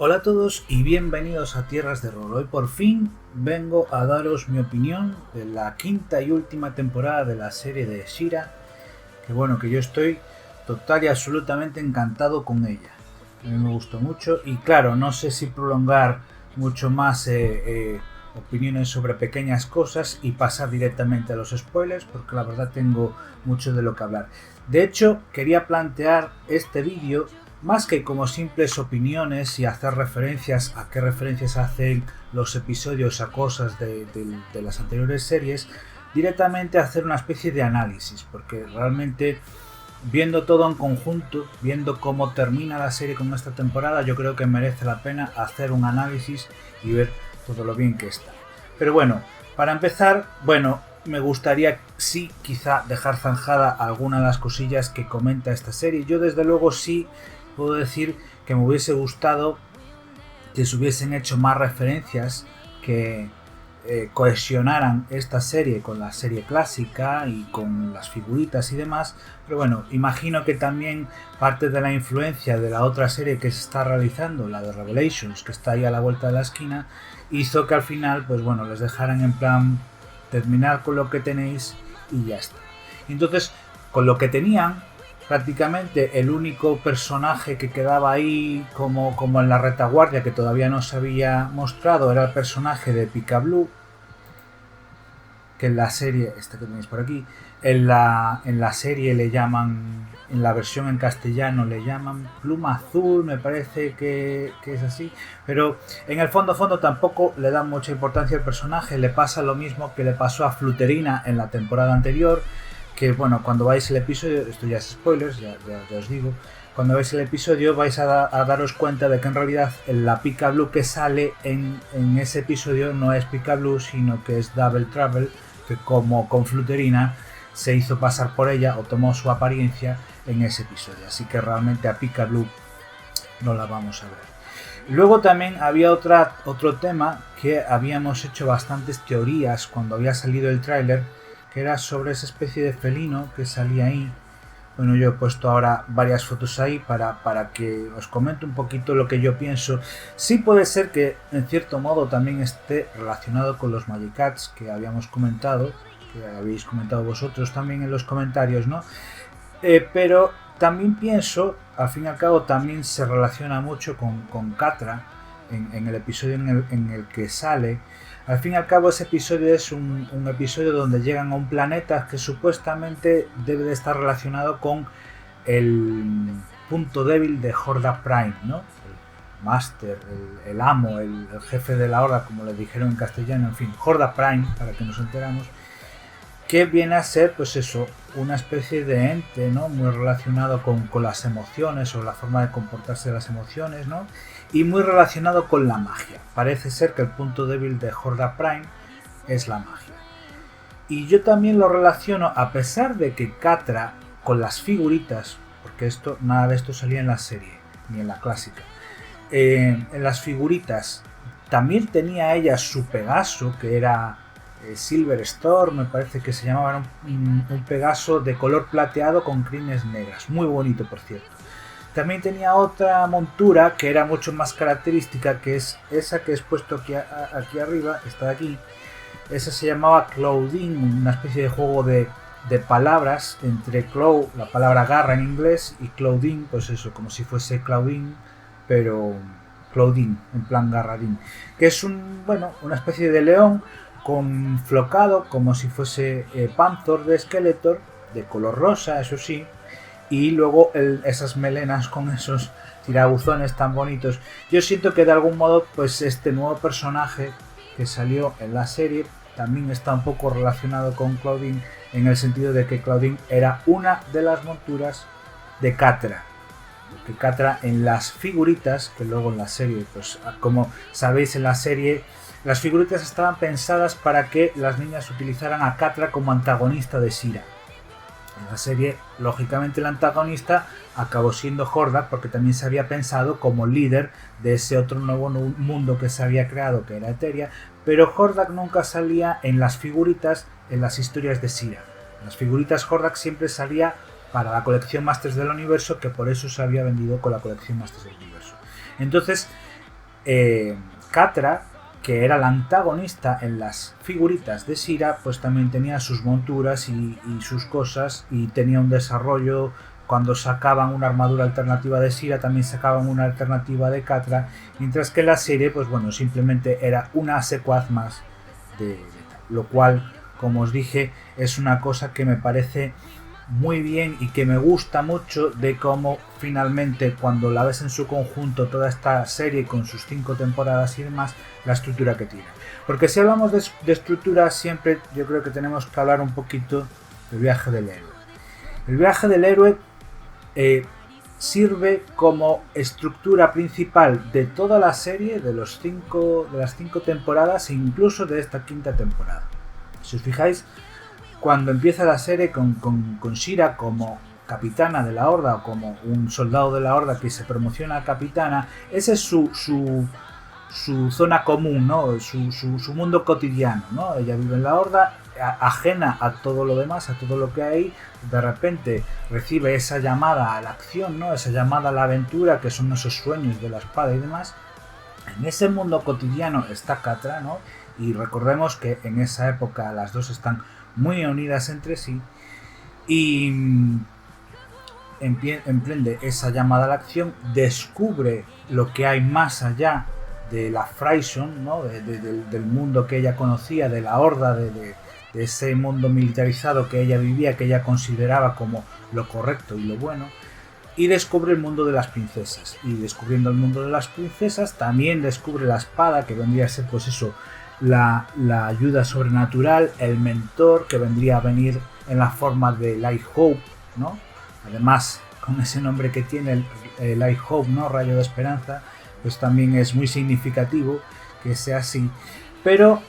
Hola a todos y bienvenidos a Tierras de Rol. Hoy por fin vengo a daros mi opinión de la quinta y última temporada de la serie de She-Ra, que yo estoy total y absolutamente encantado con ella. A mí me gustó mucho y claro, no sé si prolongar mucho más opiniones sobre pequeñas cosas y pasar directamente a los spoilers, porque la verdad tengo mucho de lo que hablar. De hecho, quería plantear este vídeo más que como simples opiniones y hacer referencias a qué referencias hacen los episodios a cosas de las anteriores series, directamente hacer una especie de análisis, porque realmente viendo todo en conjunto, viendo cómo termina la serie con esta temporada, yo creo que merece la pena hacer un análisis y ver todo lo bien que está. Pero bueno, para empezar, me gustaría sí quizá dejar zanjada alguna de las cosillas que comenta esta serie. Yo desde luego sí puedo decir que me hubiese gustado que se hubiesen hecho más referencias que cohesionaran esta serie con la serie clásica y con las figuritas y demás, pero bueno, imagino que también parte de la influencia de la otra serie que se está realizando, la de Revelations, que está ahí a la vuelta de la esquina, hizo que al final, pues bueno, les dejaran en plan terminar con lo que tenéis y ya está. Entonces, con lo que tenían, prácticamente el único personaje que quedaba ahí como en la retaguardia que todavía no se había mostrado era el personaje de Picablu, que en la serie, este que tenéis por aquí, en la serie le llaman, en la versión en castellano le llaman Pluma Azul, me parece que es así, pero en el fondo tampoco le dan mucha importancia al personaje. Le pasa lo mismo que le pasó a Fluterina en la temporada anterior, que bueno, cuando veáis el episodio, esto ya es spoilers, ya os digo, cuando veáis el episodio vais a daros cuenta de que en realidad la Picablu que sale en ese episodio no es Picablu, sino que es Double Trouble, que como con Fluterina se hizo pasar por ella o tomó su apariencia en ese episodio, así que realmente a Picablu no la vamos a ver. Luego también había otro tema que habíamos hecho bastantes teorías cuando había salido el tráiler, que era sobre esa especie de felino que salía ahí. Bueno, yo he puesto ahora varias fotos ahí para que os comente un poquito lo que yo pienso. Sí puede ser que en cierto modo también esté relacionado con los Magicats que habíamos comentado, que habéis comentado vosotros también en los comentarios, ¿no? Pero también pienso, al fin y al cabo, también se relaciona mucho con Catra en el episodio en el que sale. Al fin y al cabo, ese episodio es un episodio donde llegan a un planeta que supuestamente debe de estar relacionado con el punto débil de Horda Prime, ¿no? El Master, el amo, el jefe de la Horda, como le dijeron en castellano, en fin, Horda Prime, para que nos enteramos, que viene a ser, pues eso, una especie de ente, ¿no? Muy relacionado con las emociones o la forma de comportarse de las emociones, ¿no? Y muy relacionado con la magia. Parece ser que el punto débil de Horda Prime es la magia. Y yo también lo relaciono, a pesar de que Catra, con las figuritas, porque nada de esto salía en la serie, ni en la clásica, en las figuritas también tenía ella su Pegaso, que era Silver Storm, me parece que se llamaba, un Pegaso de color plateado con crines negras, muy bonito por cierto. También tenía otra montura que era mucho más característica, que es esa que he puesto aquí arriba, está de aquí. Esa se llamaba Claudine, una especie de juego de palabras entre Claw, la palabra garra en inglés, y Claudine, pues eso, como si fuese Claudine, pero Claudine, en plan garradín, que es una especie de león con flocado, como si fuese Panther de Skeletor, de color rosa, eso sí, y luego esas melenas con esos tirabuzones tan bonitos. Yo siento que de algún modo, pues este nuevo personaje que salió en la serie también está un poco relacionado con Claudine, en el sentido de que Claudine era una de las monturas de Catra. Porque Catra en las figuritas, que luego en la serie, pues como sabéis en la serie, las figuritas estaban pensadas para que las niñas utilizaran a Catra como antagonista de She-Ra. En la serie, lógicamente, el antagonista acabó siendo Hordak, porque también se había pensado como líder de ese otro nuevo mundo que se había creado, que era Eteria, pero Hordak nunca salía en las figuritas, en las historias de She-Ra. En las figuritas Hordak siempre salía para la colección Masters del Universo, que por eso se había vendido con la colección Masters del Universo. Entonces, Catra, que era la antagonista en las figuritas de Shira, pues también tenía sus monturas y sus cosas, y tenía un desarrollo. Cuando sacaban una armadura alternativa de Shira, también sacaban una alternativa de Catra, mientras que la serie, pues bueno, simplemente era una secuaz más de lo cual, como os dije, es una cosa que me parece muy bien y que me gusta mucho de cómo finalmente, cuando la ves en su conjunto, toda esta serie con sus 5 temporadas y demás, la estructura que tiene. Porque si hablamos de estructura, siempre yo creo que tenemos que hablar un poquito del viaje del héroe. El viaje del héroe sirve como estructura principal de toda la serie, de las 5 temporadas e incluso de esta 5ª temporada. Si os fijáis, cuando empieza la serie con Shira como capitana de la Horda, o como un soldado de la Horda que se promociona a capitana, ese es su zona común, ¿no? Su mundo cotidiano, ¿no? Ella vive en la Horda, ajena a todo lo demás, a todo lo que hay. De repente recibe esa llamada a la acción, ¿no? Esa llamada a la aventura, que son esos sueños de la espada y demás. En ese mundo cotidiano está Catra, ¿no? Y recordemos que en esa época las dos están muy unidas entre sí, y emprende esa llamada a la acción, descubre lo que hay más allá de la Freizone, ¿no? del mundo que ella conocía, de la Horda, de ese mundo militarizado que ella vivía, que ella consideraba como lo correcto y lo bueno, y descubre el mundo de las princesas. Y descubriendo el mundo de las princesas, también descubre la espada, que vendría a ser, pues eso, la ayuda sobrenatural, el mentor, que vendría a venir en la forma de Light Hope, ¿no? Además, con ese nombre que tiene, el Light Hope, ¿no? Rayo de esperanza, pues también es muy significativo que sea así. Pero,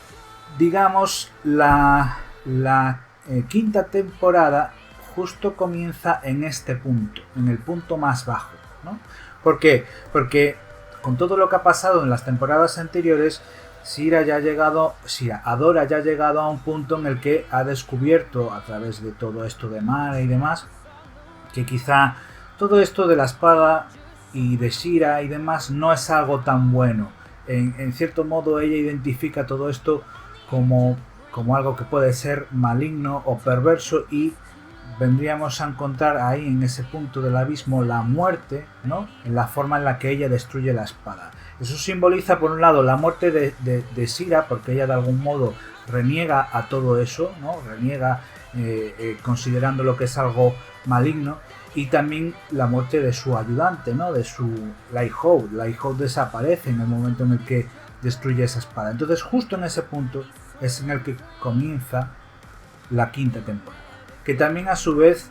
digamos, la 5ª temporada justo comienza en este punto, en el punto más bajo, ¿no? ¿Por qué? Porque con todo lo que ha pasado en las temporadas anteriores, Adora ya ha llegado a un punto en el que ha descubierto, a través de todo esto de Mara y demás, que quizá todo esto de la espada y de Shira y demás no es algo tan bueno. En cierto modo, ella identifica todo esto como algo que puede ser maligno o perverso, y vendríamos a encontrar ahí, en ese punto del abismo, la muerte, ¿no? En la forma en la que ella destruye la espada. Eso simboliza, por un lado, la muerte de Shira, porque ella de algún modo reniega a todo eso, ¿no? Reniega considerando lo que es algo maligno, y también la muerte de su ayudante, ¿no? De su Light Hope. Light Hope desaparece en el momento en el que destruye esa espada. Entonces, justo en ese punto es en el que comienza la 5ª temporada, que también a su vez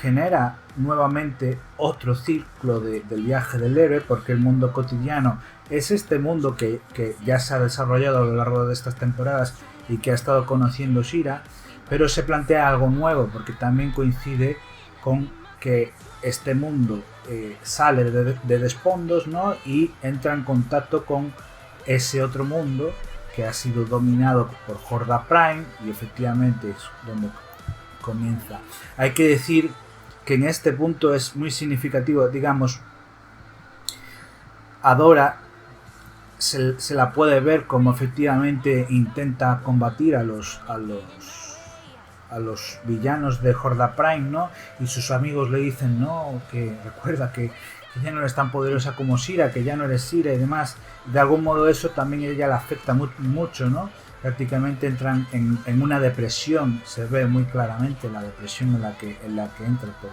genera nuevamente otro ciclo del viaje del héroe, porque el mundo cotidiano es este mundo que ya se ha desarrollado a lo largo de estas temporadas y que ha estado conociendo Shira, pero se plantea algo nuevo, porque también coincide con que este mundo sale de Despondos, ¿no? Y entra en contacto con ese otro mundo que ha sido dominado por Horda Prime, y efectivamente es donde comienza. Hay que decir que en este punto es muy significativo, digamos, Adora se la puede ver como efectivamente intenta combatir a los villanos de Horda Prime, ¿no? Y sus amigos le dicen, no, que recuerda que ya no eres tan poderosa como Shira, que ya no eres Shira y demás. De algún modo eso también ella la afecta mucho, ¿no? Prácticamente entran en una depresión, se ve muy claramente la depresión en la que entra por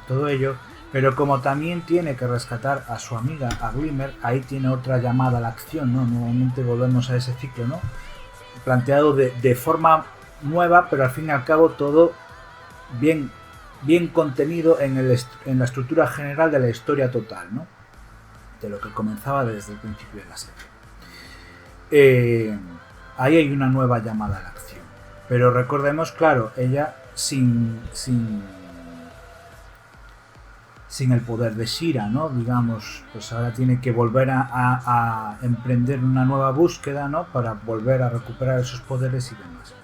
todo ello, pero como también tiene que rescatar a su amiga, a Glimmer, ahí tiene otra llamada a la acción, ¿no? Nuevamente volvemos a ese ciclo, ¿no? Planteado de forma nueva, pero al fin y al cabo todo bien contenido en la estructura general de la historia total, ¿no? De lo que comenzaba desde el principio de la serie. Ahí hay una nueva llamada a la acción, pero recordemos, claro, ella sin el poder de Shira, ¿no? Digamos, pues ahora tiene que volver a emprender una nueva búsqueda, ¿no? Para volver a recuperar esos poderes y demás.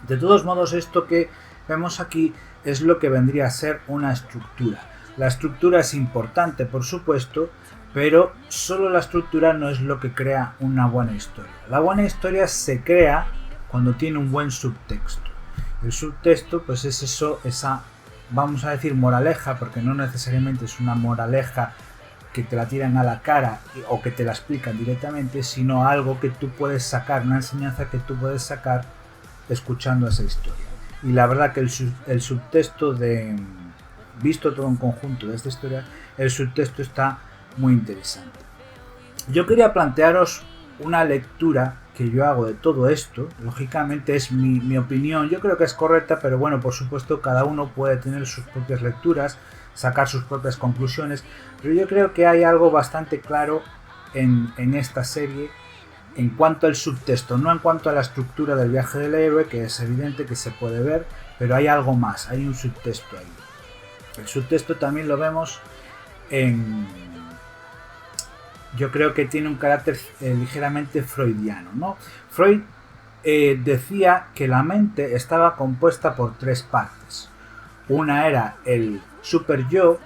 De todos modos, esto que vemos aquí es lo que vendría a ser una estructura. La estructura es importante, por supuesto, pero solo la estructura no es lo que crea una buena historia. La buena historia se crea cuando tiene un buen subtexto. El subtexto pues es eso, esa, vamos a decir moraleja, porque no necesariamente es una moraleja que te la tiran a la cara o que te la explican directamente, sino algo que tú puedes sacar, una enseñanza que tú puedes sacar escuchando esa historia. Y la verdad que el subtexto visto todo en conjunto de esta historia, el subtexto está muy interesante. Yo quería plantearos una lectura que yo hago de todo esto. Lógicamente es mi opinión, yo creo que es correcta, pero bueno, por supuesto cada uno puede tener sus propias lecturas, sacar sus propias conclusiones, pero yo creo que hay algo bastante claro en esta serie en cuanto al subtexto, no en cuanto a la estructura del viaje del héroe, que es evidente que se puede ver, pero hay algo más, hay un subtexto ahí. El subtexto también lo vemos yo creo que tiene un carácter ligeramente freudiano, ¿no? Freud decía que la mente estaba compuesta por tres partes. Una era el super yo.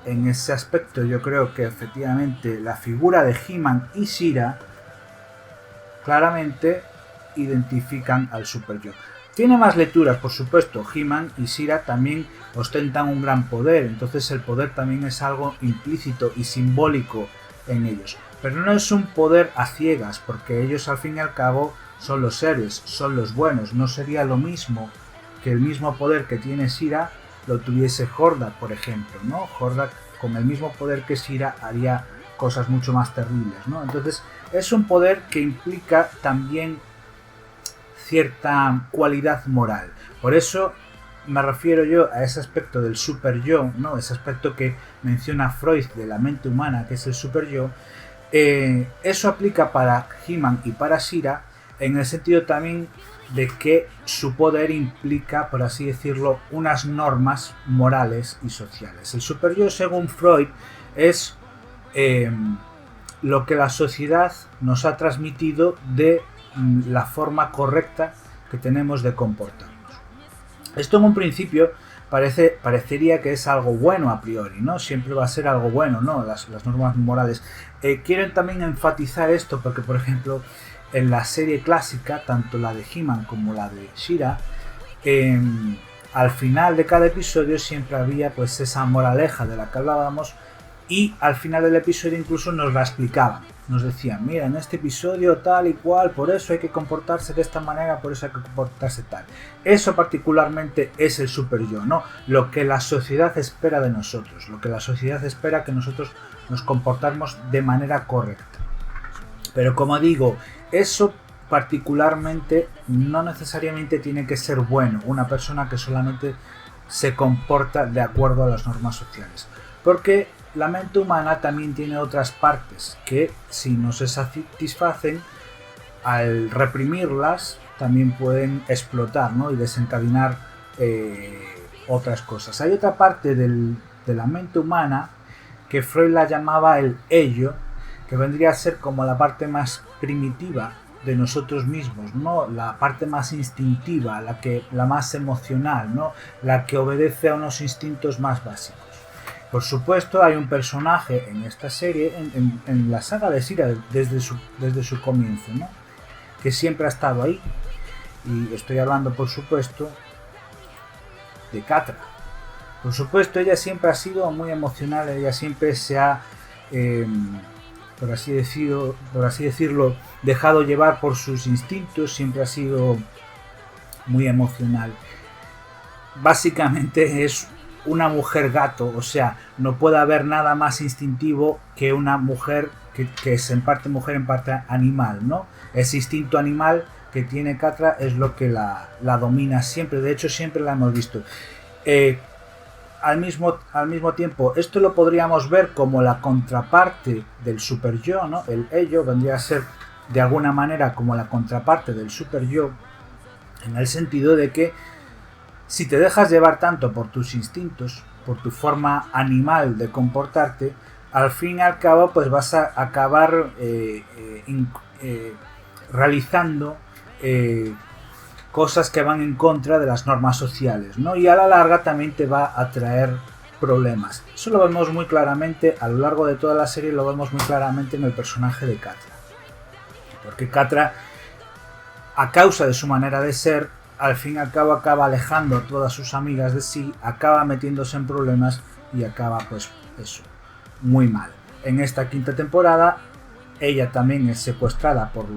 En ese aspecto yo creo que efectivamente la figura de He-Man y She-Ra claramente identifican al super yo. Tiene más lecturas, por supuesto. He-Man y She-Ra también ostentan un gran poder, entonces el poder también es algo implícito y simbólico en ellos. Pero no es un poder a ciegas, porque ellos al fin y al cabo son los héroes, son los buenos. No sería lo mismo que el mismo poder que tiene She-Ra lo tuviese Hordak, por ejemplo, ¿no? Hordak con el mismo poder que She-Ra haría cosas mucho más terribles, ¿no? Entonces es un poder que implica también cierta cualidad moral. Por eso me refiero yo a ese aspecto del super yo, ¿no? Ese aspecto que menciona Freud de la mente humana, que es el super yo. Eso aplica para He-Man y para She-Ra en el sentido también de que su poder implica, por así decirlo, unas normas morales y sociales. El super yo, según Freud, es lo que la sociedad nos ha transmitido de la forma correcta que tenemos de comportarnos. Esto en un principio parecería que es algo bueno a priori, ¿no? Siempre va a ser algo bueno, ¿no? Las normas morales. Quiero también enfatizar esto porque, por ejemplo, en la serie clásica, tanto la de He-Man como la de She-Ra, al final de cada episodio siempre había pues esa moraleja de la que hablábamos, y al final del episodio incluso nos la explicaban. Nos decían, mira, en este episodio tal y cual, por eso hay que comportarse de esta manera, por eso hay que comportarse tal. Eso particularmente es el super yo, ¿no? Lo que la sociedad espera de nosotros, lo que la sociedad espera que nosotros nos comportamos de manera correcta. Pero como digo, eso particularmente no necesariamente tiene que ser bueno, una persona que solamente se comporta de acuerdo a las normas sociales. Porque la mente humana también tiene otras partes que, si no se satisfacen, al reprimirlas también pueden explotar, ¿no? Y desencadenar otras cosas. Hay otra parte de la mente humana que Freud la llamaba el ello, que vendría a ser como la parte más primitiva de nosotros mismos, ¿no? La parte más instintiva, la más emocional, ¿no? La que obedece a unos instintos más básicos. Por supuesto, hay un personaje en esta serie, en la saga de She-Ra, desde su comienzo, ¿no? Que siempre ha estado ahí. Y estoy hablando, por supuesto, de Catra. Por supuesto, ella siempre ha sido muy emocional, ella siempre se ha, por así decirlo, dejado llevar por sus instintos, siempre ha sido muy emocional. Básicamente es una mujer gato, o sea, no puede haber nada más instintivo que una mujer que es en parte mujer, en parte animal, ¿no? Ese instinto animal que tiene Catra es lo que la domina siempre, de hecho siempre la hemos visto. Al mismo tiempo, esto lo podríamos ver como la contraparte del super yo, ¿no? El ello vendría a ser de alguna manera como la contraparte del super yo, en el sentido de que si te dejas llevar tanto por tus instintos, por tu forma animal de comportarte, al fin y al cabo pues vas a acabar realizando cosas que van en contra de las normas sociales, ¿no? Y a la larga también te va a traer problemas. Eso lo vemos muy claramente a lo largo de toda la serie, lo vemos muy claramente en el personaje de Catra. Porque Catra, a causa de su manera de ser, al fin y al cabo acaba alejando a todas sus amigas de sí, acaba metiéndose en problemas y acaba pues eso, muy mal. En esta quinta temporada ella también es secuestrada por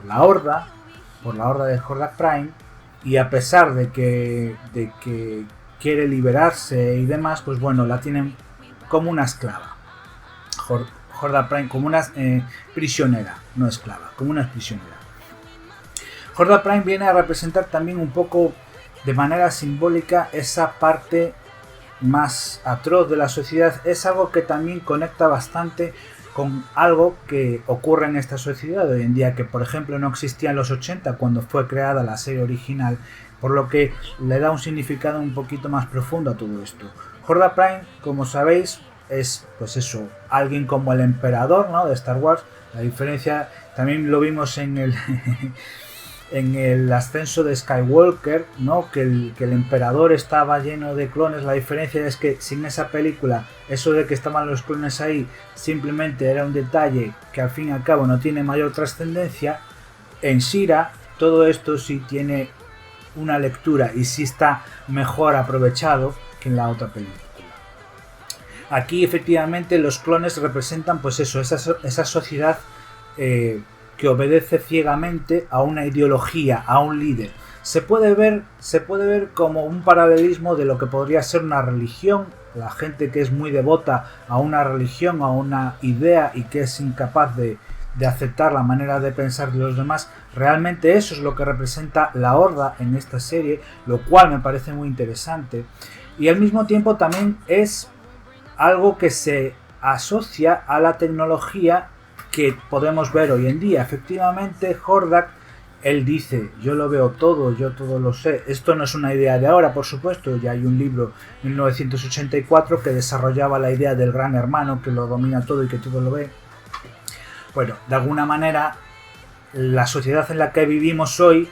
la Horda de Hordak Prime, y a pesar de que quiere liberarse y demás, pues bueno, la tienen como una esclava. Hordak Prime como una prisionera, no esclava, como una prisionera. Hordak Prime viene a representar también un poco de manera simbólica esa parte más atroz de la sociedad. Es algo que también conecta bastante con algo que ocurre en esta sociedad hoy en día, que por ejemplo no existía en los 80 cuando fue creada la serie original, por lo que le da un significado un poquito más profundo a todo esto. Hordak Prime, como sabéis, es pues eso, alguien como el emperador, ¿no?, de Star Wars. La diferencia también lo vimos en el en el ascenso de Skywalker, ¿no?, que el emperador estaba lleno de clones. La diferencia es que sin esa película, eso de que estaban los clones ahí simplemente era un detalle que al fin y al cabo no tiene mayor trascendencia. En She-Ra todo esto sí tiene una lectura y sí está mejor aprovechado que en la otra película. Aquí efectivamente los clones representan pues eso, esa sociedad que obedece ciegamente a una ideología, a un líder. Se puede ver como un paralelismo de lo que podría ser una religión, la gente que es muy devota a una religión, a una idea y que es incapaz de aceptar la manera de pensar de los demás. Realmente eso es lo que representa la Horda en esta serie, lo cual me parece muy interesante. Y al mismo tiempo también es algo que se asocia a la tecnología que podemos ver hoy en día. Efectivamente, Hordak, él dice, yo lo veo todo, yo todo lo sé. Esto no es una idea de ahora, por supuesto. Ya hay un libro, 1984, que desarrollaba la idea del gran hermano que lo domina todo y que todo lo ve. Bueno, de alguna manera, la sociedad en la que vivimos hoy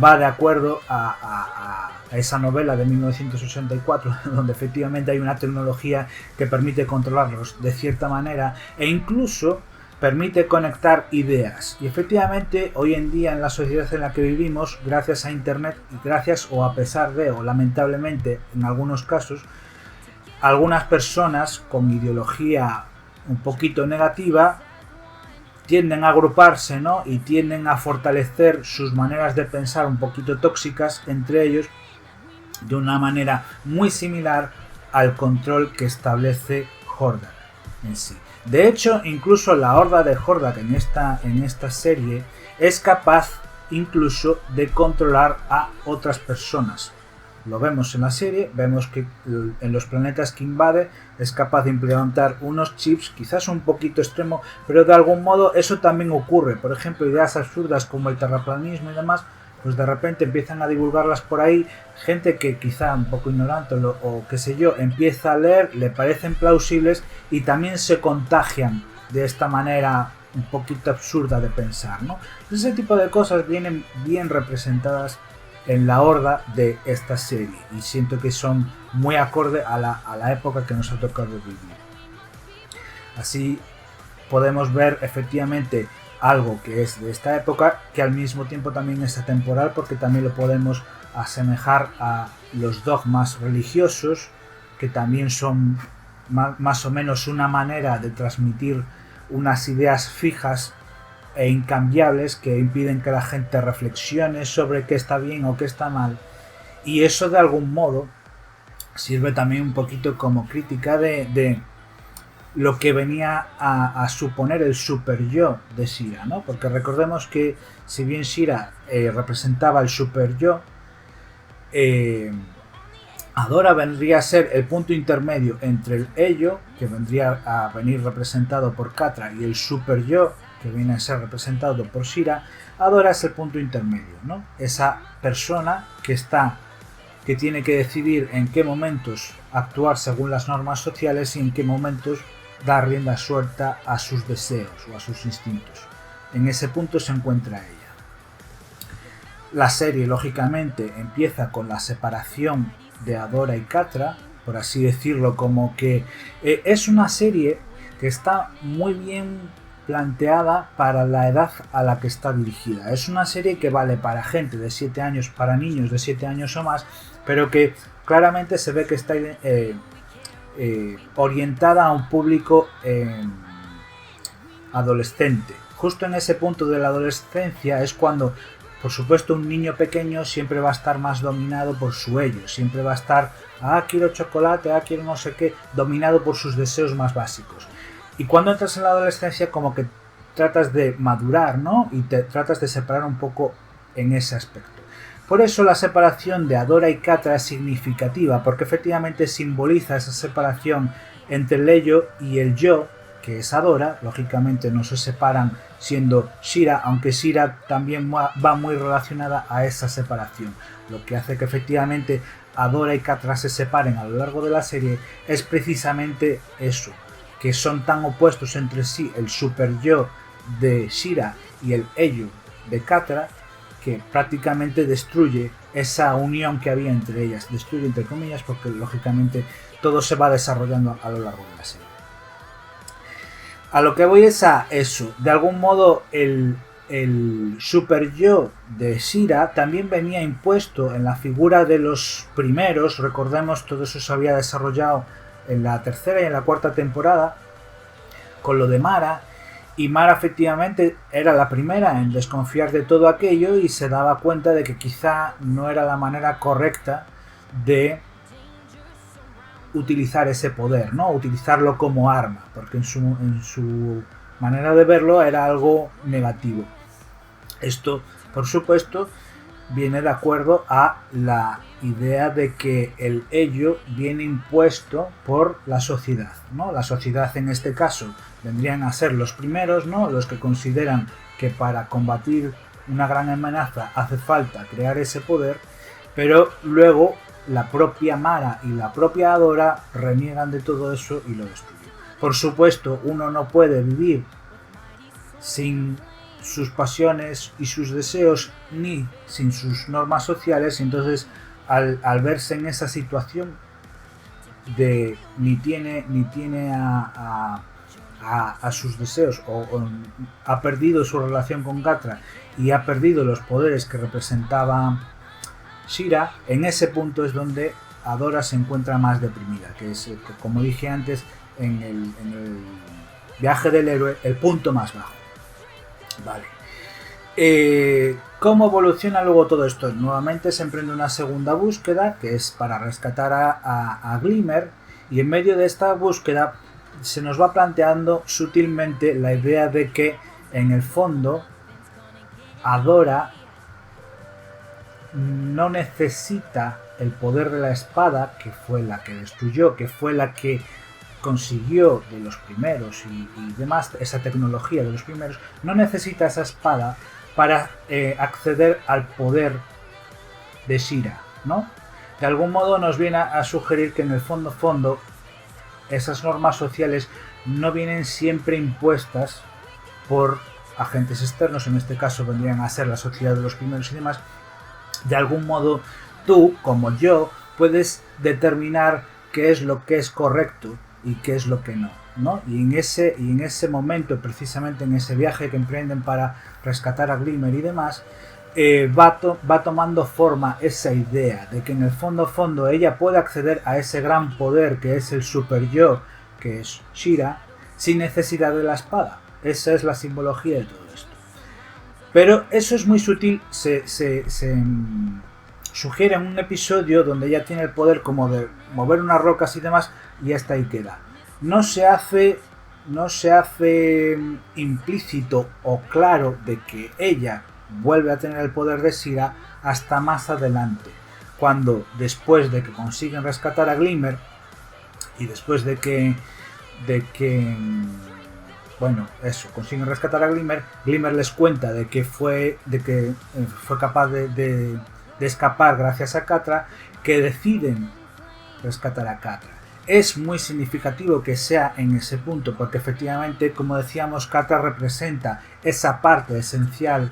va de acuerdo a esa novela de 1984, donde efectivamente hay una tecnología que permite controlarlos de cierta manera e incluso permite conectar ideas. Y efectivamente hoy en día en la sociedad en la que vivimos, gracias a internet y gracias o a pesar de, o lamentablemente en algunos casos, algunas personas con ideología un poquito negativa tienden a agruparse, ¿no?, y tienden a fortalecer sus maneras de pensar un poquito tóxicas entre ellos, de una manera muy similar al control que establece Hordak en sí. De hecho, incluso la Horda de Hordak en esta serie es capaz incluso de controlar a otras personas. Lo vemos en la serie, vemos que en los planetas que invade es capaz de implementar unos chips, quizás un poquito extremo, pero de algún modo eso también ocurre. Por ejemplo, ideas absurdas como el terraplanismo y demás, pues de repente empiezan a divulgarlas por ahí, gente que quizá un poco ignorante o qué sé yo, empieza a leer, le parecen plausibles y también se contagian de esta manera un poquito absurda de pensar, ¿no? Ese tipo de cosas vienen bien representadas en la Horda de esta serie y siento que son muy acorde a la época que nos ha tocado vivir. Así podemos ver efectivamente algo que es de esta época, que al mismo tiempo también es atemporal, porque también lo podemos asemejar a los dogmas religiosos, que también son más o menos una manera de transmitir unas ideas fijas e incambiables que impiden que la gente reflexione sobre qué está bien o qué está mal, y eso de algún modo sirve también un poquito como crítica de lo que venía a suponer el super yo de She-Ra, ¿no? Porque recordemos que si bien She-Ra representaba el super yo, Adora vendría a ser el punto intermedio entre el ello, que vendría a venir representado por Catra, y el super yo, que viene a ser representado por She-Ra. Adora es el punto intermedio, ¿no? Esa persona que tiene que decidir en qué momentos actuar según las normas sociales y en qué momentos dar rienda suelta a sus deseos o a sus instintos. En ese punto se encuentra ella. La serie, lógicamente, empieza con la separación de Adora y Catra, por así decirlo, como que es una serie que está muy bien planteada para la edad a la que está dirigida. Es una serie que vale para gente de 7 años, para niños de 7 años o más, pero que claramente se ve que está orientada a un público adolescente. Justo en ese punto de la adolescencia es cuando, por supuesto, un niño pequeño siempre va a estar más dominado por su ello, siempre va a estar, quiero chocolate, quiero no sé qué, dominado por sus deseos más básicos. Y cuando entras en la adolescencia, como que tratas de madurar, ¿no? Y te tratas de separar un poco en ese aspecto. Por eso la separación de Adora y Catra es significativa, porque efectivamente simboliza esa separación entre el ello y el yo, que es Adora. Lógicamente no se separan siendo Shira, aunque Shira también va muy relacionada a esa separación. Lo que hace que efectivamente Adora y Catra se separen a lo largo de la serie es precisamente eso, que son tan opuestos entre sí el super yo de Shira y el ello de Catra, que prácticamente destruye esa unión que había entre ellas. Destruye entre comillas, porque lógicamente todo se va desarrollando a lo largo de la serie. A lo que voy es a eso. De algún modo el super yo de Shira también venía impuesto en la figura de los primeros. Recordemos, todo eso se había desarrollado en la tercera y en la cuarta temporada con lo de Mara, y Mara efectivamente era la primera en desconfiar de todo aquello y se daba cuenta de que quizá no era la manera correcta de utilizar ese poder, ¿no? Utilizarlo como arma, porque en su manera de verlo era algo negativo. Esto, por supuesto, viene de acuerdo a la idea de que el ello viene impuesto por la sociedad, ¿no? La sociedad en este caso vendrían a ser los primeros, ¿no? Los que consideran que para combatir una gran amenaza hace falta crear ese poder, pero luego la propia Mara y la propia Adora reniegan de todo eso y lo destruyen. Por supuesto, uno no puede vivir sin sus pasiones y sus deseos ni sin sus normas sociales, y entonces al verse en esa situación de ni tiene a sus deseos o ha perdido su relación con Catra y ha perdido los poderes que representaba Shira, en ese punto es donde Adora se encuentra más deprimida, que es, como dije antes, en el viaje del héroe, el punto más bajo. Vale. ¿Cómo evoluciona luego todo esto? Nuevamente se emprende una segunda búsqueda, que es para rescatar a Glimmer, y en medio de esta búsqueda se nos va planteando sutilmente la idea de que en el fondo Adora no necesita el poder de la espada, que fue la que destruyó, que fue la que consiguió de los primeros y demás, esa tecnología de los primeros, no necesita esa espada para acceder al poder de Shira, ¿no? De algún modo nos viene a sugerir que en el fondo esas normas sociales no vienen siempre impuestas por agentes externos, en este caso vendrían a ser la sociedad de los primeros y demás. De algún modo tú, como yo, puedes determinar qué es lo que es correcto y qué es lo que no, ¿no? Y en ese momento, precisamente en ese viaje que emprenden para rescatar a Glimmer y demás, va tomando forma esa idea de que en el fondo ella puede acceder a ese gran poder que es el super yo, que es Shira, sin necesidad de la espada. Esa es la simbología de todo esto. Pero eso es muy sutil, se sugiere en un episodio donde ella tiene el poder como de mover unas rocas y demás, y hasta ahí queda. No se hace implícito o claro de que ella vuelve a tener el poder de Shira hasta más adelante, cuando después de que consiguen rescatar a Glimmer y después de que consiguen rescatar a Glimmer les cuenta de que fue capaz de escapar gracias a Catra, que deciden rescatar a Catra. Es muy significativo que sea en ese punto, porque efectivamente, como decíamos, Catra representa esa parte esencial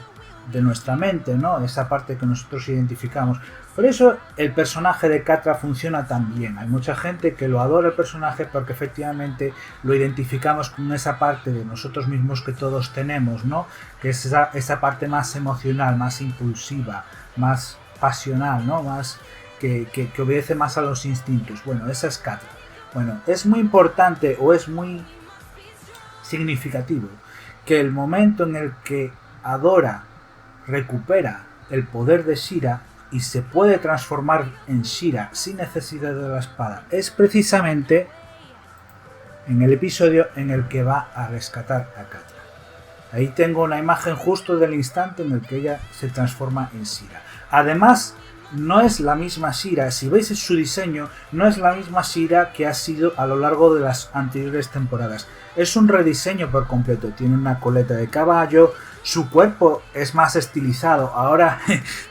de nuestra mente, ¿no? Esa parte que nosotros identificamos Por eso el personaje de Catra funciona tan bien. Hay mucha gente que lo adora el personaje porque efectivamente lo identificamos con esa parte de nosotros mismos que todos tenemos, ¿no? Que es esa parte más emocional, más impulsiva, más pasional, ¿no? Más que obedece más a los instintos. Bueno, esa es Catra. Bueno, es muy importante o es muy significativo que el momento en el que Adora recupera el poder de Shira y se puede transformar en Shira sin necesidad de la espada es precisamente en el episodio en el que va a rescatar a Catra. Ahí tengo una imagen justo del instante en el que ella se transforma en Shira. Además, no es la misma Shira, si veis su diseño, no es la misma Shira que ha sido a lo largo de las anteriores temporadas. Es un rediseño por completo, tiene una coleta de caballo, su cuerpo es más estilizado. Ahora,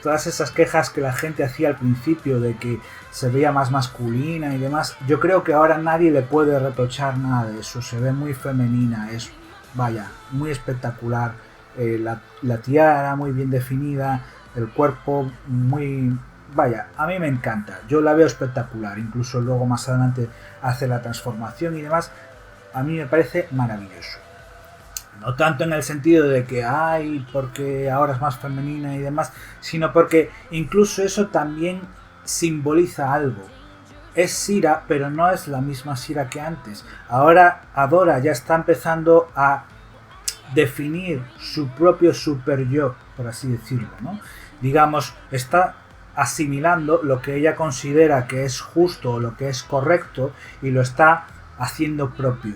todas esas quejas que la gente hacía al principio de que se veía más masculina y demás, yo creo que ahora nadie le puede reprochar nada de eso, se ve muy femenina, es, vaya, muy espectacular, la tiara muy bien definida, el cuerpo muy... Vaya, a mí me encanta, yo la veo espectacular, incluso luego más adelante hace la transformación y demás, a mí me parece maravilloso. No tanto en el sentido de que ay, porque ahora es más femenina y demás, sino porque incluso eso también simboliza algo. Es Shira, pero no es la misma Shira que antes. Ahora Adora ya está empezando a definir su propio super yo, por así decirlo, ¿no? Digamos, está asimilando lo que ella considera que es justo o lo que es correcto y lo está haciendo propio.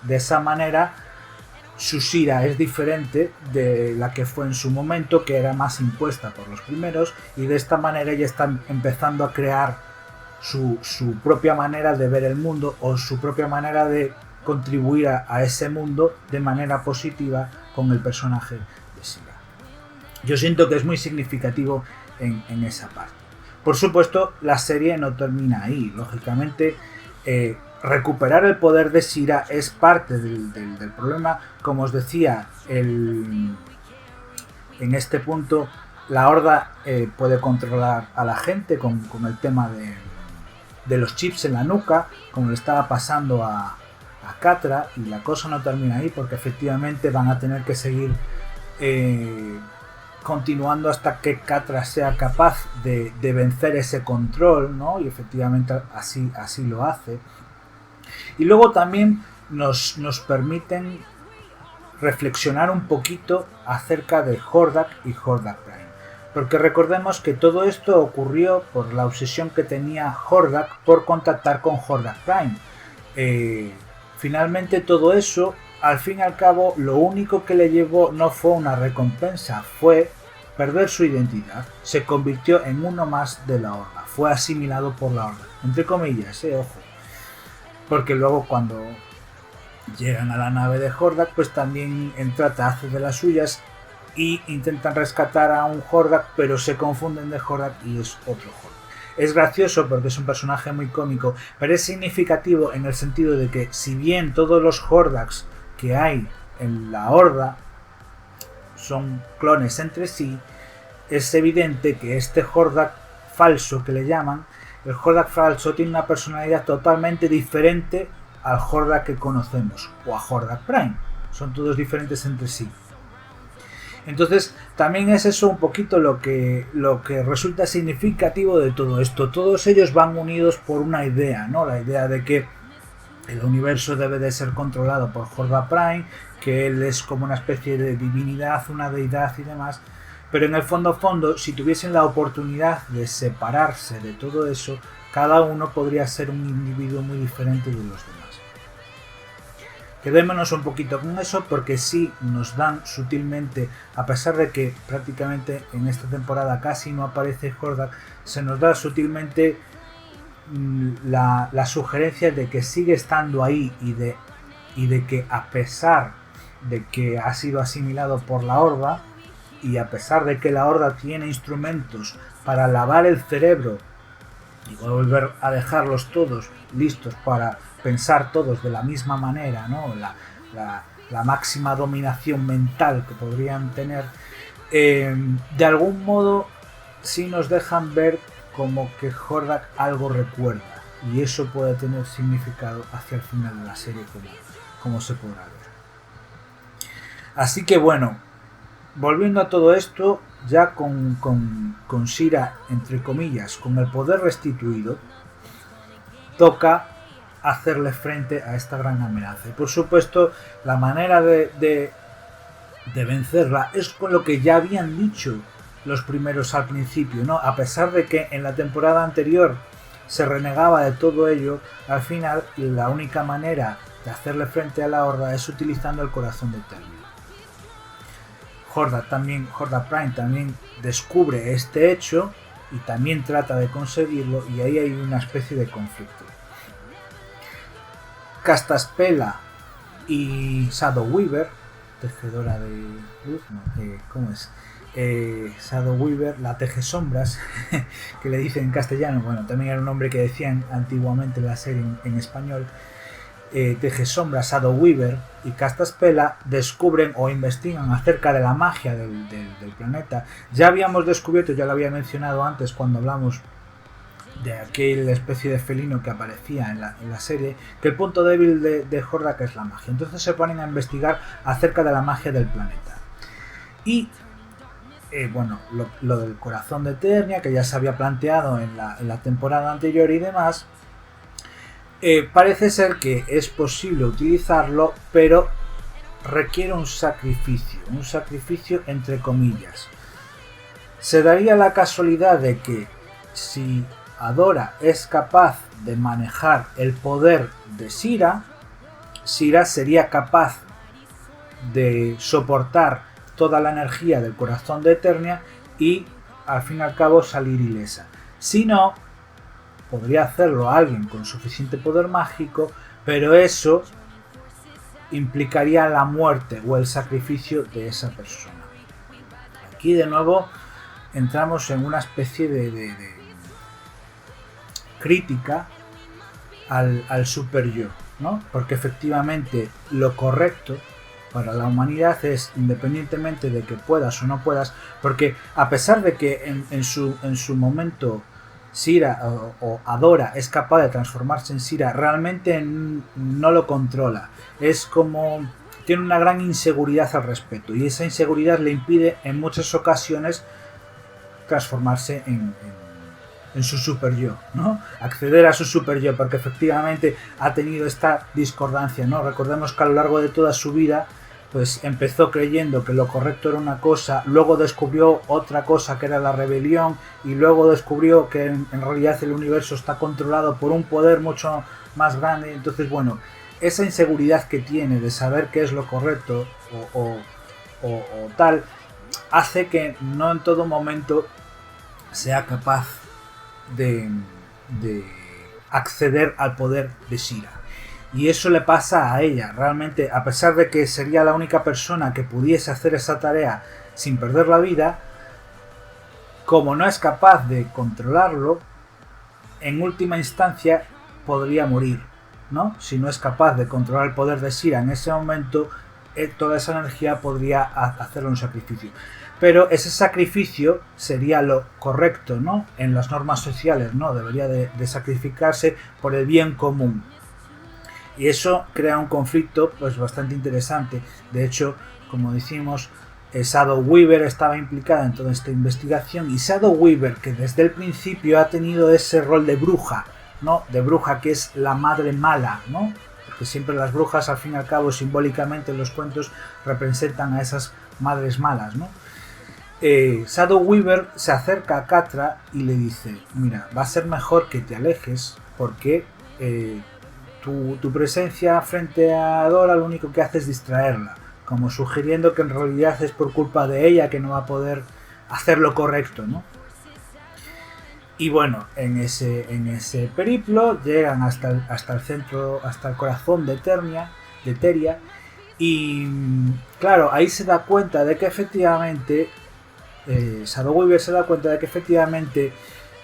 De esa manera su Shira es diferente de la que fue en su momento, que era más impuesta por los primeros, y de esta manera ella está empezando a crear su propia manera de ver el mundo o su propia manera de contribuir a ese mundo de manera positiva con el personaje de Shira. Yo siento que es muy significativo en esa parte. Por supuesto, la serie no termina ahí. Lógicamente, recuperar el poder de Shira es parte del problema. Como os decía, en este punto la Horda puede controlar a la gente con el tema de los chips en la nuca, como le estaba pasando a Catra, y la cosa no termina ahí porque efectivamente van a tener que seguir continuando hasta que Catra sea capaz de vencer ese control, ¿no? Y efectivamente así lo hace. Y luego también nos permiten reflexionar un poquito acerca de Hordak y Hordak Prime. Porque recordemos que todo esto ocurrió por la obsesión que tenía Hordak por contactar con Hordak Prime. Finalmente todo eso, al fin y al cabo, lo único que le llevó no fue una recompensa, fue perder su identidad. Se convirtió en uno más de la Horda, fue asimilado por la Horda, entre comillas, ojo. Porque luego cuando llegan a la nave de Hordak, pues también Entrata hace de las suyas y intentan rescatar a un Hordak, pero se confunden de Hordak y es otro Hordak. Es gracioso porque es un personaje muy cómico, pero es significativo en el sentido de que si bien todos los Hordaks que hay en la Horda son clones entre sí, es evidente que este Hordak falso que le llaman, el Hordak falso tiene una personalidad totalmente diferente al Hordak que conocemos, o a Hordak Prime. Son todos diferentes entre sí. Entonces también es eso un poquito lo que resulta significativo de todo esto. Todos ellos van unidos por una idea, ¿no? La idea de que el universo debe de ser controlado por Hordak Prime, que él es como una especie de divinidad, una deidad y demás. Pero en el fondo, si tuviesen la oportunidad de separarse de todo eso, cada uno podría ser un individuo muy diferente de los demás. Quedémonos un poquito con eso porque sí nos dan sutilmente, a pesar de que prácticamente en esta temporada casi no aparece Hordak, se nos da sutilmente la sugerencia de que sigue estando ahí y de que a pesar de que ha sido asimilado por la Horda y a pesar de que la Horda tiene instrumentos para lavar el cerebro y volver a dejarlos todos listos para pensar todos de la misma manera, ¿no? La máxima dominación mental que podrían tener, de algún modo sí nos dejan ver como que Hordak algo recuerda, y eso puede tener significado hacia el final de la serie, como se podrá ver. Así que bueno, volviendo a todo esto, ya con Shira, entre comillas, con el poder restituido, toca hacerle frente a esta gran amenaza. Y por supuesto, la manera de vencerla es con lo que ya habían dicho los primeros al principio, ¿no? A pesar de que en la temporada anterior se renegaba de todo ello, al final la única manera de hacerle frente a la Horda es utilizando el corazón de Eternia. Hordak Prime también descubre este hecho y también trata de conseguirlo, y ahí hay una especie de conflicto. Castaspela y Shadow Weaver, tejedora de luz, ¿cómo es? Shadow Weaver, la tejesombras, que le dicen en castellano, bueno, también era un nombre que decían antiguamente en la serie en español. Tejesombras, Shadow Weaver y Castaspela descubren o investigan acerca de la magia del planeta. Ya habíamos descubierto, ya lo había mencionado antes cuando hablamos de aquella especie de felino que aparecía en la serie, que el punto débil de Hordak es la magia. Entonces se ponen a investigar acerca de la magia del planeta. Y bueno, lo del corazón de Eternia, que ya se había planteado en la temporada anterior y demás, parece ser que es posible utilizarlo, pero requiere un sacrificio entre comillas. Se daría la casualidad de que si Adora es capaz de manejar el poder de Shira, Shira sería capaz de soportar toda la energía del corazón de Eternia y al fin y al cabo salir ilesa. Si no, podría hacerlo alguien con suficiente poder mágico, pero eso implicaría la muerte o el sacrificio de esa persona. Aquí de nuevo entramos en una especie de crítica al super yo, ¿no? Porque efectivamente lo correcto para la humanidad es, independientemente de que puedas o no puedas, porque a pesar de que en su momento Shira o Adora es capaz de transformarse en Shira, realmente no lo controla. Es como tiene una gran inseguridad al respecto, y esa inseguridad le impide en muchas ocasiones transformarse en su super yo, ¿no? Acceder a su super yo, porque efectivamente ha tenido esta discordancia, ¿no? Recordemos que a lo largo de toda su vida pues empezó creyendo que lo correcto era una cosa, luego descubrió otra cosa que era la rebelión, y luego descubrió que en realidad el universo está controlado por un poder mucho más grande. Entonces, bueno, esa inseguridad que tiene de saber qué es lo correcto o tal, hace que no en todo momento sea capaz de acceder al poder de Shira. Y eso le pasa a ella. Realmente, a pesar de que sería la única persona que pudiese hacer esa tarea sin perder la vida, como no es capaz de controlarlo, en última instancia podría morir, ¿no? Si no es capaz de controlar el poder de Shira en ese momento, toda esa energía podría hacerle un sacrificio. Pero ese sacrificio sería lo correcto, ¿no? En las normas sociales, ¿no? Debería de sacrificarse por el bien común. Y eso crea un conflicto pues bastante interesante. De hecho, como decimos, Shadow Weaver estaba implicada en toda esta investigación, y Shadow Weaver, que desde el principio ha tenido ese rol de bruja, ¿no? De bruja, que es la madre mala, ¿no? Porque siempre las brujas, al fin y al cabo, simbólicamente en los cuentos representan a esas madres malas, ¿no? Shadow Weaver se acerca a Catra y le dice: mira, va a ser mejor que te alejes, porque tu presencia frente a Adora lo único que hace es distraerla, como sugiriendo que en realidad es por culpa de ella que no va a poder hacer lo correcto, ¿no? Y bueno, en ese periplo llegan hasta el centro, hasta el corazón de Teria, y claro, ahí se da cuenta de que efectivamente Shadow Weaver se da cuenta de que efectivamente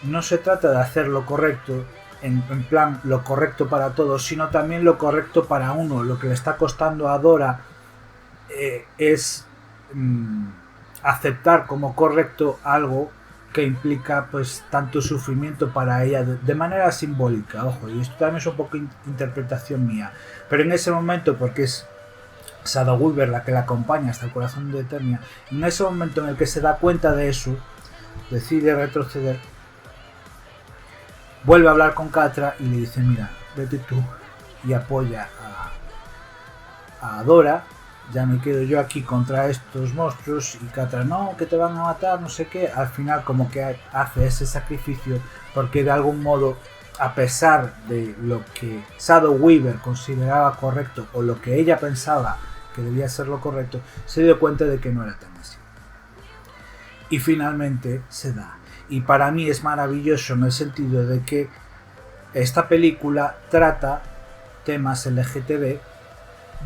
no se trata de hacer lo correcto en plan lo correcto para todos, sino también lo correcto para uno. Lo que le está costando a Adora es aceptar como correcto algo que implica pues tanto sufrimiento para ella de manera simbólica, ojo, y esto también es un poco interpretación mía, pero en ese momento, porque es Shadow Weaver la que la acompaña hasta el corazón de Eternia, en ese momento en el que se da cuenta de eso, decide retroceder, vuelve a hablar con Catra y le dice, mira, vete tú y apoya a Adora, ya me quedo yo aquí contra estos monstruos. Y Catra, no, que te van a matar, no sé qué. Al final como que hace ese sacrificio porque de algún modo, a pesar de lo que Shadow Weaver consideraba correcto o lo que ella pensaba que debía ser lo correcto, se dio cuenta de que no era tan así. Y finalmente se da. Y para mí es maravilloso en el sentido de que esta película trata temas LGTB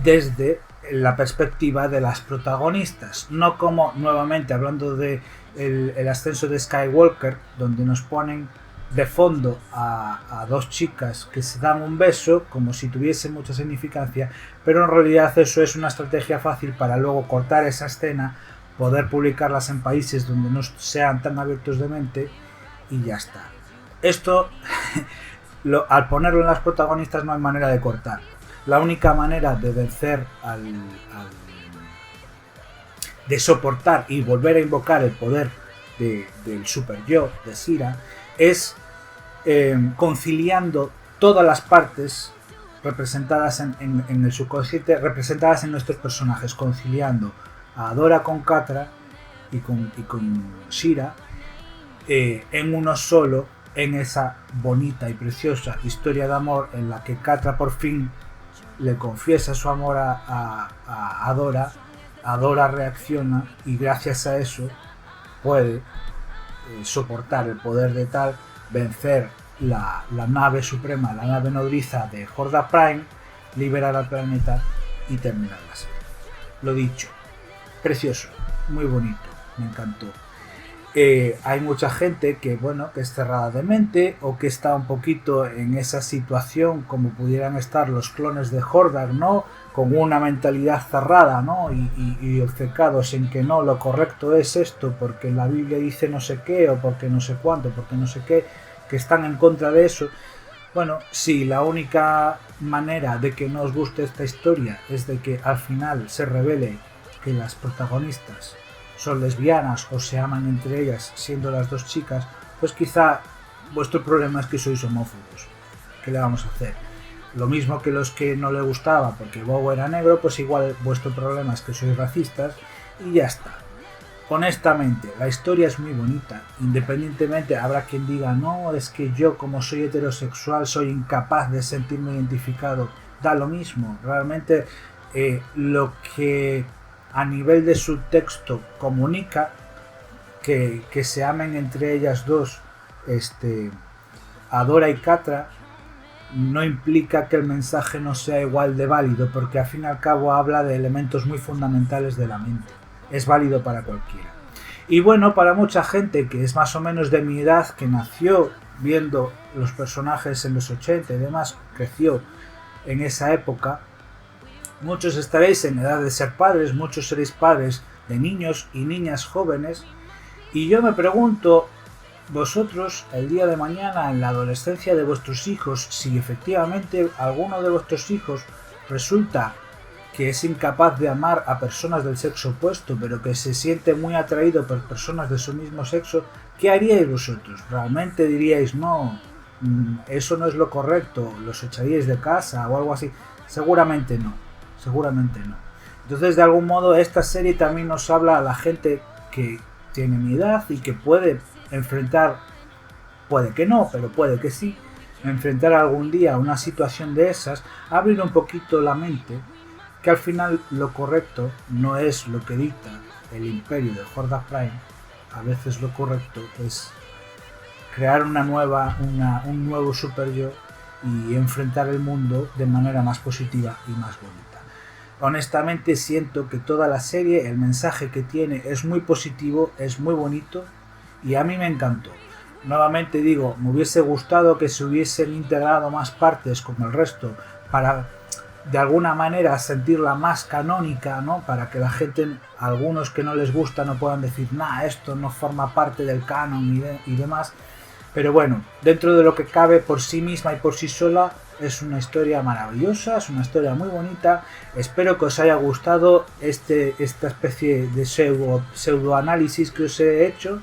desde la perspectiva de las protagonistas, no como, nuevamente hablando de el ascenso de Skywalker, donde nos ponen de fondo a dos chicas que se dan un beso como si tuviese mucha significancia, pero en realidad eso es una estrategia fácil para luego cortar esa escena, poder publicarlas en países donde no sean tan abiertos de mente y ya está. Esto al ponerlo en las protagonistas no hay manera de cortar. La única manera de vencer de soportar y volver a invocar el poder del super yo de Shira es conciliando todas las partes representadas en el subconsciente, representadas en nuestros personajes, conciliando a Adora con Catra y con Shira en uno solo, en esa bonita y preciosa historia de amor en la que Catra por fin le confiesa su amor a Adora. Adora reacciona y gracias a eso puede soportar el poder de Tal, vencer la nave suprema, la nave nodriza de Horda Prime, liberar al planeta y terminar la serie. Lo dicho, precioso, muy bonito, me encantó. Hay mucha gente que, bueno, que es cerrada de mente o que está un poquito en esa situación como pudieran estar los clones de Hordak, ¿no? Con una mentalidad cerrada, ¿no? Y obcecados en que no, lo correcto es esto porque la Biblia dice no sé qué o porque no sé cuánto, porque no sé qué, que están en contra de eso. Bueno, sí, la única manera de que no os guste esta historia es de que al final se revele que las protagonistas son lesbianas o se aman entre ellas siendo las dos chicas, pues quizá vuestro problema es que sois homófobos. ¿Qué le vamos a hacer? Lo mismo que los que no le gustaba porque Bobo era negro, pues igual vuestro problema es que sois racistas y ya está. Honestamente, la historia es muy bonita. Independientemente, habrá quien diga, no, es que yo como soy heterosexual soy incapaz de sentirme identificado. Da lo mismo. Realmente lo que a nivel de subtexto comunica que se amen entre ellas dos, Adora y Catra, no implica que el mensaje no sea igual de válido, porque al fin y al cabo habla de elementos muy fundamentales de la mente. Es válido para cualquiera. Y bueno, para mucha gente que es más o menos de mi edad, que nació viendo los personajes en los 80 y demás, creció en esa época, muchos estaréis en edad de ser padres, muchos seréis padres de niños y niñas jóvenes, y yo me pregunto, vosotros el día de mañana en la adolescencia de vuestros hijos, si efectivamente alguno de vuestros hijos resulta que es incapaz de amar a personas del sexo opuesto, pero que se siente muy atraído por personas de su mismo sexo, ¿qué haríais vosotros? ¿Realmente diríais, no, eso no es lo correcto, los echaríais de casa o algo así? Seguramente no, seguramente no. Entonces, de algún modo, esta serie también nos habla a la gente que tiene mi edad y que puede enfrentar, puede que no, pero puede que sí, enfrentar algún día una situación de esas, abrir un poquito la mente, que al final lo correcto no es lo que dicta el imperio de Horda Prime. A veces lo correcto es crear un nuevo super yo y enfrentar el mundo de manera más positiva y más bonita. Honestamente siento que toda la serie, el mensaje que tiene es muy positivo, es muy bonito y a mí me encantó. Nuevamente digo, me hubiese gustado que se hubiesen integrado más partes como el resto para de alguna manera sentirla más canónica, ¿no? Para que la gente, algunos que no les gusta, no puedan decir, nah, esto no forma parte del canon y demás. Pero bueno, dentro de lo que cabe por sí misma y por sí sola, es una historia maravillosa, es una historia muy bonita. Espero que os haya gustado esta especie de pseudoanálisis que os he hecho.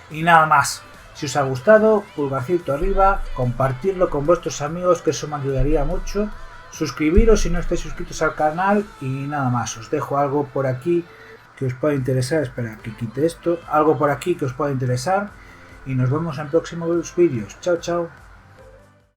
Y nada más. Si os ha gustado, pulgarcito arriba, compartirlo con vuestros amigos, que eso me ayudaría mucho. Suscribiros si no estáis suscritos al canal y nada más. Os dejo algo por aquí que os pueda interesar. Espera que quite esto. Algo por aquí que os pueda interesar. Y nos vemos en próximos vídeos. Chao, chao.